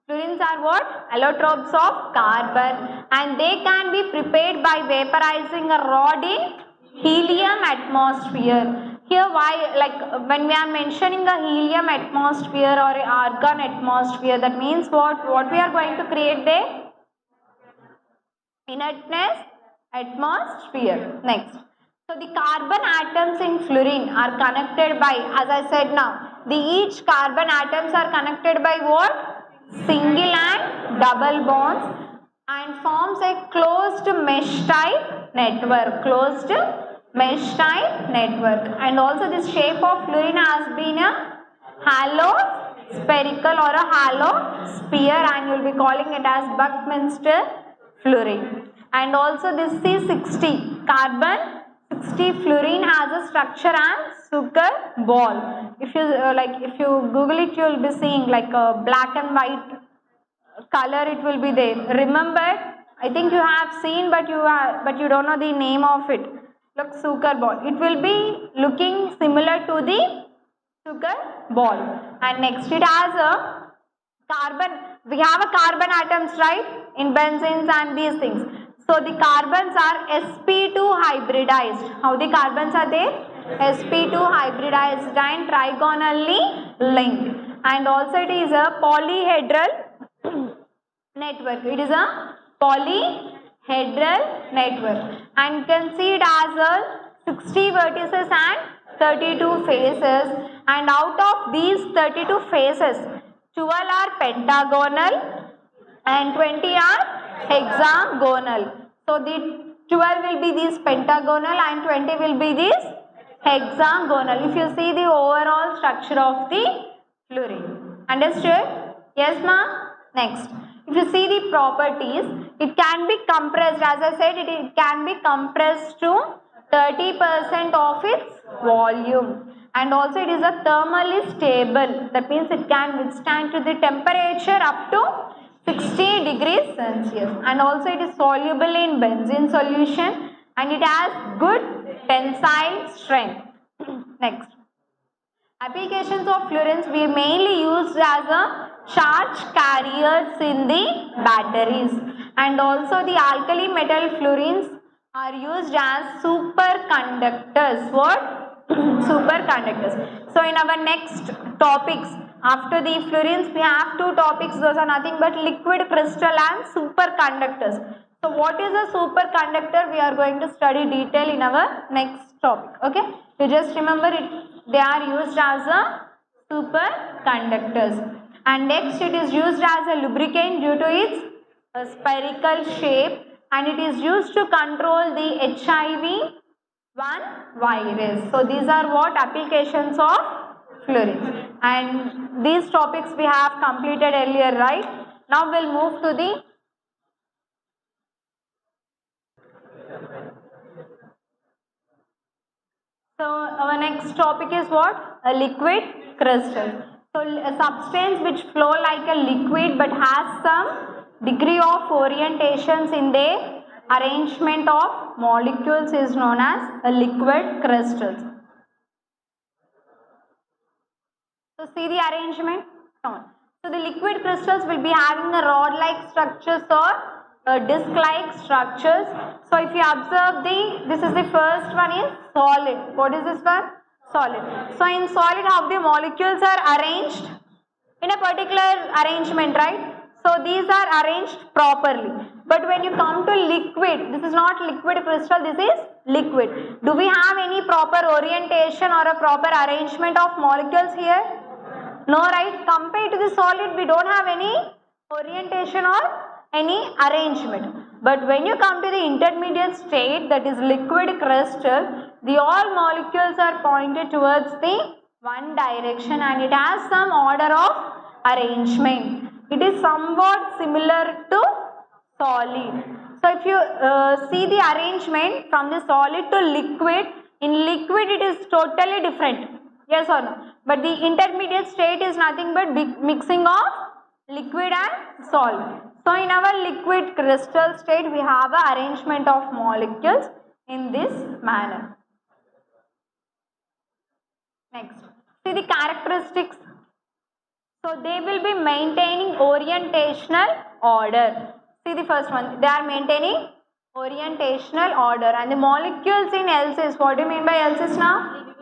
Fluorines are what? Allotropes of carbon, and they can be prepared by vaporizing a rod in helium atmosphere. Here why, like when we are mentioning a helium atmosphere or a argon atmosphere, that means what we are going to create there? Inertness atmosphere. Next. So the carbon atoms in fluorine are connected by, as I said now, each carbon atoms are connected by what? Single and double bonds, and forms a closed mesh type network. Closed mesh type network. And also this shape of fluorine has been a halo spherical or a halo sphere, and you will be calling it as Buckminster fluorine. And also this C60 carbon 60 fluorine has a structure as sugar ball. If you if you Google it, you will be seeing like a black and white color. It will be there. Remember, I think you have seen, but you don't know the name of it. Look, sugar ball. It will be looking similar to the sugar ball. And next, it has a carbon. We have a carbon atoms, right, in benzenes and these things. So the carbons are sp2 hybridized. How the carbons are there? sp2 hybridized and trigonally linked. And also it is a polyhedral network. It is a polyhedral network, and you can see it as a 60 vertices and 32 faces, and out of these 32 faces, 12 are pentagonal and 20 are hexagonal. So the 12 will be these pentagonal and 20 will be these hexagonal. If you see the overall structure of the fluorine. Understood? Yes, ma'am? Next. If you see the properties, it can be compressed. As I said, it can be compressed to 30% of its volume. And also it is a thermally stable. That means it can withstand to the temperature up to 60 degrees Celsius. And also it is soluble in benzene solution, and it has good tensile strength. Next. Applications of fluorines we mainly used as a charge carriers in the batteries, and also the alkali metal fluorines are used as superconductors. What? Superconductors. So in our next topics, after the fluorines, we have two topics. Those are nothing but liquid crystal and superconductors. So what is a superconductor? We are going to study detail in our next topic. Okay? You just remember it. They are used as a superconductors. And next, it is used as a lubricant due to its spherical shape, and it is used to control the HIV-1 virus. So these are what applications of fluorine. And these topics we have completed earlier, right? Now we'll move to the So our next topic is what? A liquid crystal. So a substance which flow like a liquid but has some degree of orientations in the arrangement of molecules is known as a liquid crystals. So see the arrangement. Come on. So the liquid crystals will be having a rod-like structures or disc-like structures. So if you observe this is the first one is solid. What is this one? Solid. So in solid, how the molecules are arranged? In a particular arrangement, right? So these are arranged properly. But when you come to liquid, this is not liquid crystal, this is liquid. Do we have any proper orientation or a proper arrangement of molecules here? No, right? Compared to the solid, we don't have any orientation or any arrangement. But when you come to the intermediate state, that is liquid crystal, the all molecules are pointed towards the one direction, and it has some order of arrangement. It is somewhat similar to solid. So if you see the arrangement from the solid to liquid, in liquid it is totally different. Yes or no? But the intermediate state is nothing but mixing of liquid and solid. So in our liquid crystal state, we have an arrangement of molecules in this manner. Next, see the characteristics. So they will be maintaining orientational order. See the first one, they are maintaining orientational order. And the molecules in LCs, what do you mean by LCs now?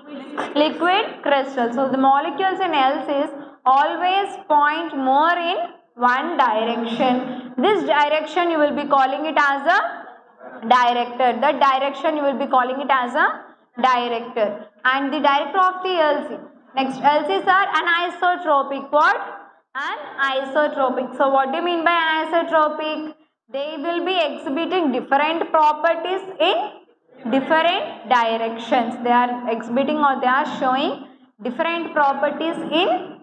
Liquid crystals. So the molecules in LCs always point more in one direction. This direction you will be calling it as a director. That direction you will be calling it as a director. And the director of the LC. Next, LCs are anisotropic. What? Anisotropic. So what do you mean by anisotropic? They will be exhibiting different properties in different directions. They are exhibiting or they are showing different properties in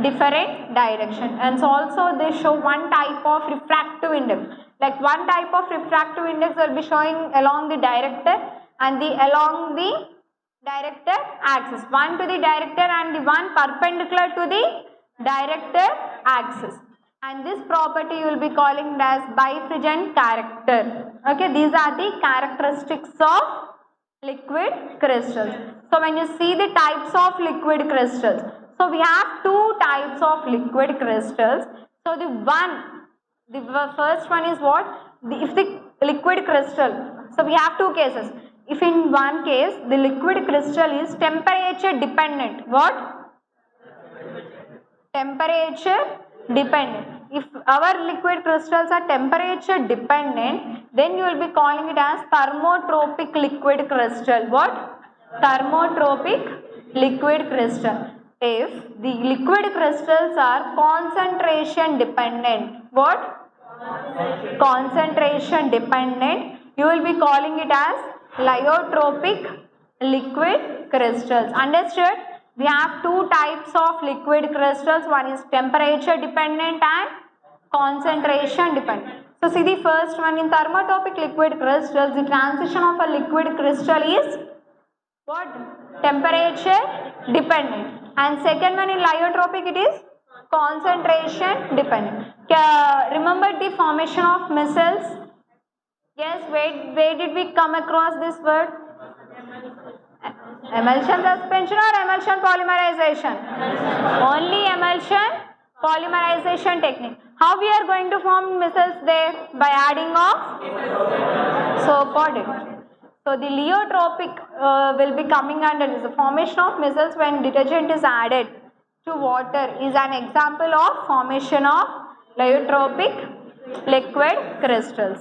different direction. And so also they show one type of refractive index. Like one type of refractive index will be showing along the director and along the director axis. One to the director and the one perpendicular to the director axis. And this property you will be calling it as bifringent character. Okay, these are the characteristics of liquid crystals. So when you see the types of liquid crystals, so we have two types of liquid crystals. So the first one is what? If the liquid crystal, so we have two cases. If in one case the liquid crystal is temperature dependent, what? Temperature dependent. If our liquid crystals are temperature dependent, then you will be calling it as thermotropic liquid crystal. What? Thermotropic liquid crystal. If the liquid crystals are concentration dependent, what? Concentration dependent, you will be calling it as lyotropic liquid crystals. Understood? We have two types of liquid crystals. One is temperature dependent and concentration dependent. So see the first one, in thermotropic liquid crystals, the transition of a liquid crystal is what? Temperature dependent. And second one, in lyotropic, it is concentration dependent. Remember the formation of micelles? Yes, where did we come across this word? Emulsion suspension or emulsion polymerization? Only emulsion polymerization technique. How we are going to form micelles there? By adding of soap or detergent. So the lyotropic will be coming under this. The formation of micelles when detergent is added to water is an example of formation of lyotropic liquid crystals.